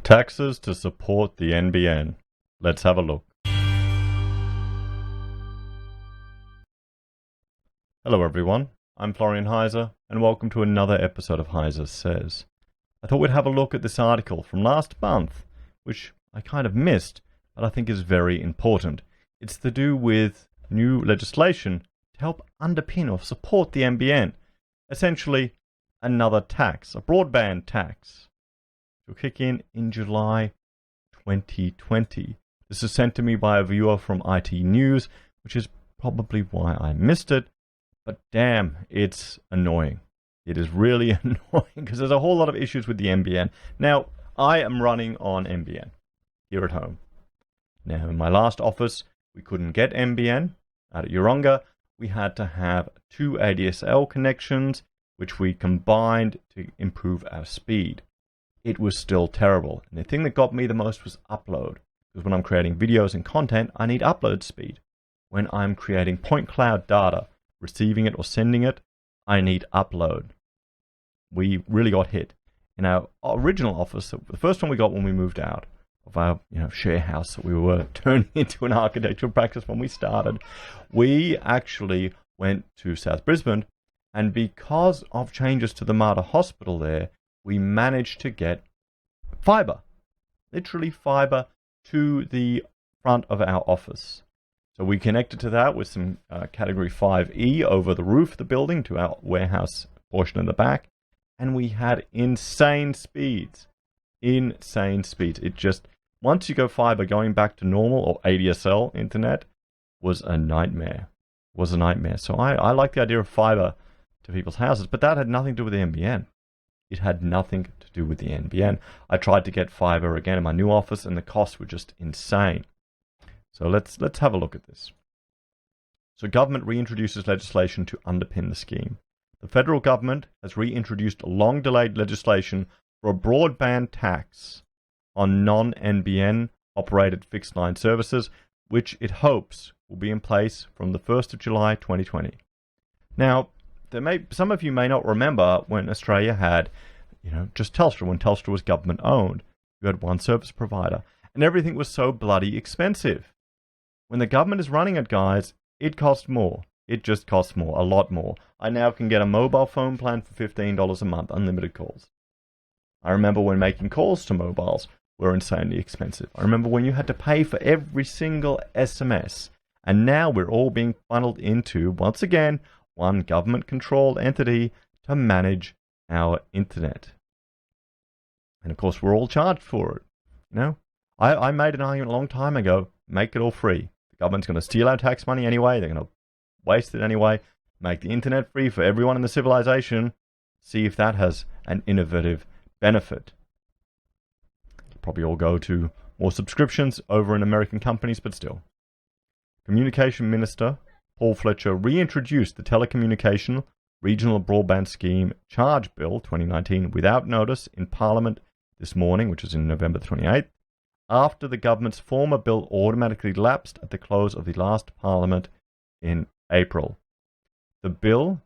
Taxes to support the NBN. Let's have a look. Hello everyone, I'm Florian Heise, and welcome to another episode of Heise Says. I thought we'd have a look at this article from last month, which I kind of missed, but I think is very important. It's to do with new legislation to help underpin or support the NBN. Essentially, another tax, a broadband tax. It will kick in July 2020. This is sent to me by a viewer from IT News, which is probably why I missed it. But damn, it's annoying. It is really annoying because there's a whole lot of issues with the NBN. Now, I am running on NBN here at home. Now, in my last office, we couldn't get NBN. Out at Yeronga, we had to have two ADSL connections, which we combined to improve our speed. It was still terrible. And the thing that got me the most was upload. Because when I'm creating videos and content, I need upload speed. When I'm creating point cloud data, receiving it or sending it, I need upload. We really got hit. In our original office, the first one we got when we moved out of our share house that we were turning into an architectural practice when we started, we actually went to South Brisbane, and because of changes to the Mater Hospital there, we managed to get fibre, literally fibre to the front of our office. So we connected to that with some category 5E over the roof of the building to our warehouse portion in the back, and we had insane speeds. Insane speeds. It just, once you go fibre, going back to normal or ADSL internet was a nightmare. So I like the idea of fibre to people's houses, but that had nothing to do with the NBN. It had nothing to do with the NBN. I tried to get fibre again in my new office, and the costs were just insane. So let's have a look at this. So government reintroduces legislation to underpin the scheme. The federal government has reintroduced long-delayed legislation for a broadband tax on non-NBN operated fixed-line services, which it hopes will be in place from the 1st of July 2020. Now, some of you may not remember when Australia had, just Telstra, when Telstra was government owned. You had one service provider, and everything was so bloody expensive. When the government is running it, guys, it costs more. It just costs more, a lot more. I now can get a mobile phone plan for $15 a month, unlimited calls. I remember when making calls to mobiles were insanely expensive. I remember when you had to pay for every single SMS, and now we're all being funneled into, once again, one government-controlled entity to manage our internet. And of course, we're all charged for it. I made an argument a long time ago, make it all free. The government's going to steal our tax money anyway, they're going to waste it anyway, make the internet free for everyone in the civilization, see if that has an innovative benefit. Probably all go to more subscriptions over in American companies, but still. Communication Minister Paul Fletcher reintroduced the Telecommunication Regional Broadband Scheme Charge Bill 2019 without notice in Parliament this morning, which is in November 28th, after the government's former bill automatically lapsed at the close of the last Parliament in April. The bill,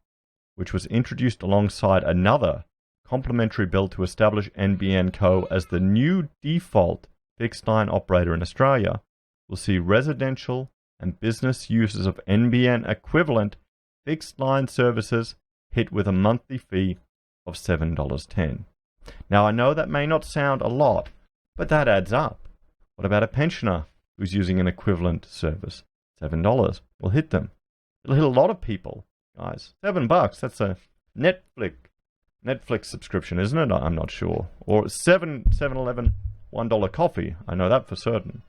which was introduced alongside another complementary bill to establish NBN Co. as the new default fixed-line operator in Australia, will see residential and business users of NBN equivalent fixed-line services hit with a monthly fee of $7.10. Now, I know that may not sound a lot, but that adds up. What about a pensioner who's using an equivalent service? $7 will hit them. It'll hit a lot of people, guys. $7, that's a Netflix subscription, isn't it? I'm not sure. Or 7-Eleven $1 coffee. I know that for certain.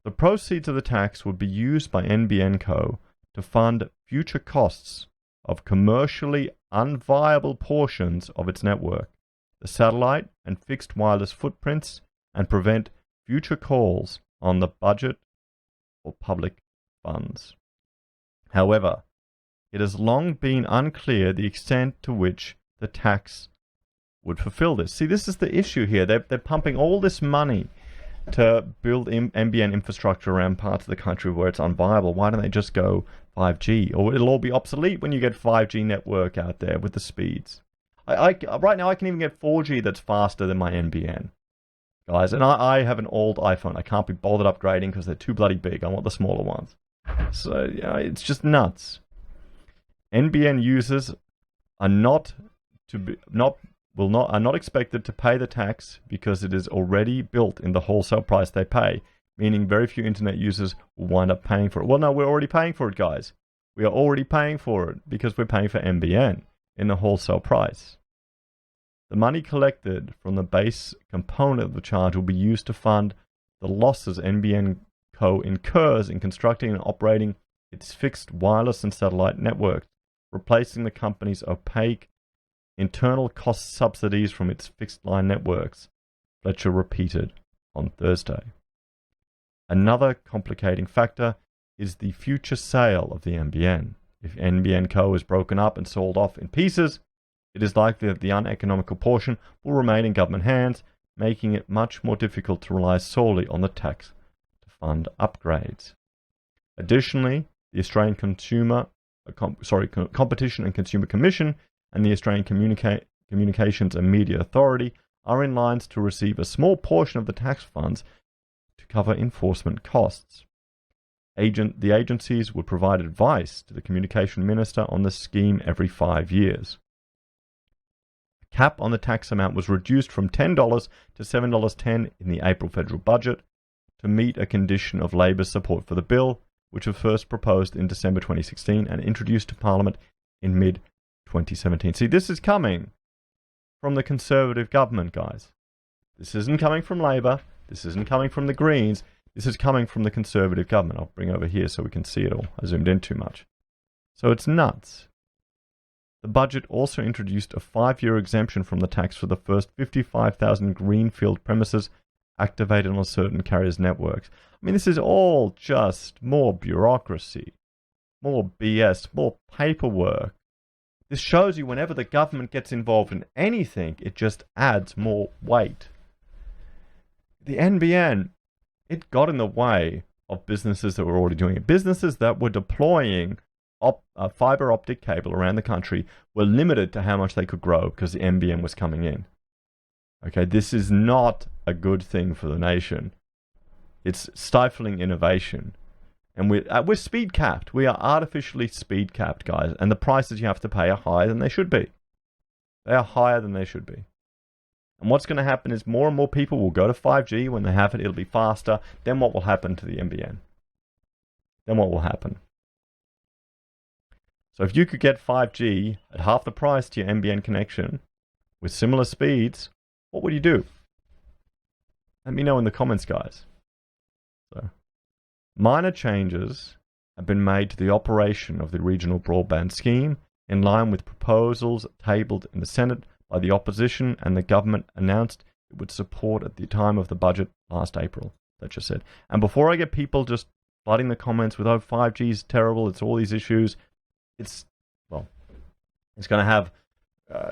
The proceeds of the tax would be used by NBN Co. to fund future costs of commercially unviable portions of its network, the satellite and fixed wireless footprints, and prevent future calls on the budget or public funds. However, it has long been unclear the extent to which the tax would fulfill this. See, this is the issue here. They're pumping all this money to build NBN infrastructure around parts of the country where it's unviable. Why don't they just go 5G? Or it'll all be obsolete when you get 5G network out there with the speeds. Right now, I can even get 4G that's faster than my NBN. guys. And I have an old iPhone. I can't be bothered upgrading because they're too bloody big. I want the smaller ones. So, it's just nuts. NBN users are not expected to pay the tax because it is already built in the wholesale price they pay, meaning very few internet users will wind up paying for it. Well, no, we're already paying for it, guys. We are already paying for it because we're paying for NBN in the wholesale price. The money collected from the base component of the charge will be used to fund the losses NBN Co. incurs in constructing and operating its fixed wireless and satellite networks, replacing the company's opaque internal cost subsidies from its fixed line networks, Fletcher repeated on Thursday. Another complicating factor is the future sale of the NBN. If NBN Co. is broken up and sold off in pieces, it is likely that the uneconomical portion will remain in government hands, making it much more difficult to rely solely on the tax to fund upgrades. Additionally, the Australian Competition and Consumer Commission and the Australian Communications and Media Authority are in lines to receive a small portion of the tax funds to cover enforcement costs. The agencies would provide advice to the Communication Minister on the scheme every 5 years. The cap on the tax amount was reduced from $10 to $7.10 in the April federal budget to meet a condition of Labor's support for the bill, which was first proposed in December 2016 and introduced to Parliament in mid-2017. See, this is coming from the Conservative government, guys. This isn't coming from Labor. This isn't coming from the Greens. This is coming from the Conservative government. I'll bring over here so we can see it all. I zoomed in too much. So it's nuts. The budget also introduced a 5-year exemption from the tax for the first 55,000 greenfield premises activated on certain carriers' networks. I mean, this is all just more bureaucracy, more BS, more paperwork. This shows you whenever the government gets involved in anything, it just adds more weight. The NBN, it got in the way of businesses that were already doing it. Businesses that were deploying fiber optic cable around the country were limited to how much they could grow because the NBN was coming in. Okay, this is not a good thing for the nation. It's stifling innovation. And we're speed capped. We are artificially speed capped, guys. And the prices you have to pay are higher than they should be. They are higher than they should be. And what's going to happen is more and more people will go to 5G. When they have it, it'll be faster. Then what will happen to the NBN? Then what will happen? So if you could get 5G at half the price to your NBN connection with similar speeds, what would you do? Let me know in the comments, guys. So, minor changes have been made to the operation of the regional broadband scheme in line with proposals tabled in the Senate by the opposition, and the government announced it would support at the time of the budget last April, Fletcher said. And before I get people just flooding the comments with, oh, 5G is terrible, it's all these issues, it's going to have,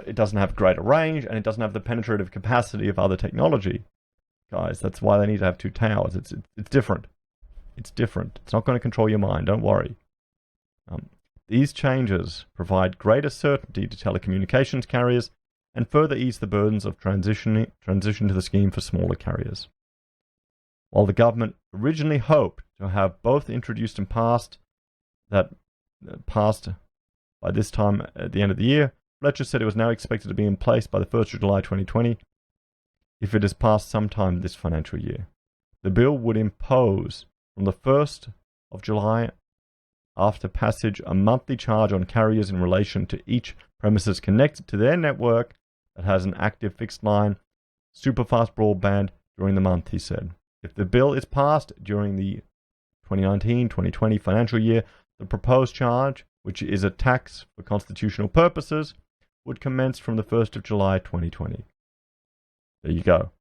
it doesn't have greater range, and it doesn't have the penetrative capacity of other technology. Guys, that's why they need to have 2 towers. It's different. It's different. It's not going to control your mind, don't worry. These changes provide greater certainty to telecommunications carriers and further ease the burdens of transition to the scheme for smaller carriers. While the government originally hoped to have both introduced and passed by this time at the end of the year, Fletcher said it was now expected to be in place by the 1st of July 2020 if it is passed sometime this financial year. The bill would impose from the 1st of July after passage a monthly charge on carriers in relation to each premises connected to their network that has an active fixed line, superfast broadband during the month, he said. If the bill is passed during the 2019-2020 financial year, the proposed charge, which is a tax for constitutional purposes, would commence from the 1st of July 2020. There you go.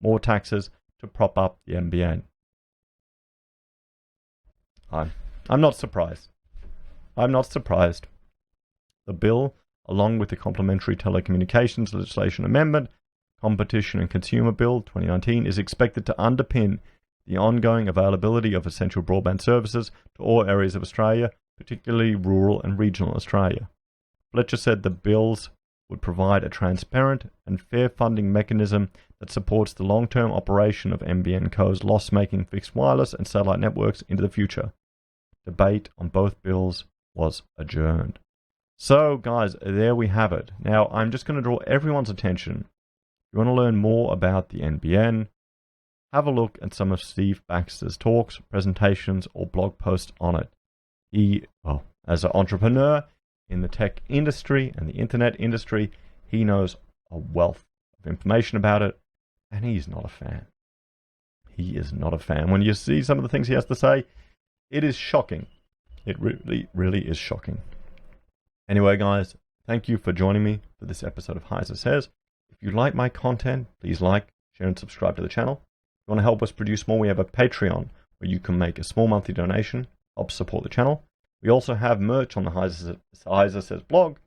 More taxes to prop up the NBN. I'm not surprised. I'm not surprised. The bill, along with the complementary telecommunications legislation amendment, Competition and Consumer Bill 2019, is expected to underpin the ongoing availability of essential broadband services to all areas of Australia, particularly rural and regional Australia. Fletcher said the bill's would provide a transparent and fair funding mechanism that supports the long-term operation of NBN Co's loss-making fixed wireless and satellite networks into the future. Debate on both bills was adjourned. So, guys, there we have it. Now, I'm just going to draw everyone's attention. If you want to learn more about the NBN, have a look at some of Steve Baxter's talks, presentations, or blog posts on it. He, well, as an entrepreneur in the tech industry and the internet industry, he knows a wealth of information about it, and he's not a fan. He is not a fan. When you see some of the things he has to say, it is shocking. It really, really is shocking. Anyway, guys, thank you for joining me for this episode of Heise Says. If you like my content, please like, share, and subscribe to the channel. If you want to help us produce more, we have a Patreon where you can make a small monthly donation, help support the channel. We also have merch on the Heise Says blog.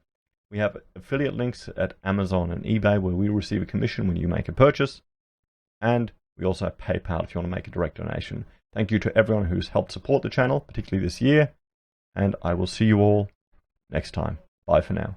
We have affiliate links at Amazon and eBay where we receive a commission when you make a purchase. And we also have PayPal if you want to make a direct donation. Thank you to everyone who's helped support the channel, particularly this year. And I will see you all next time. Bye for now.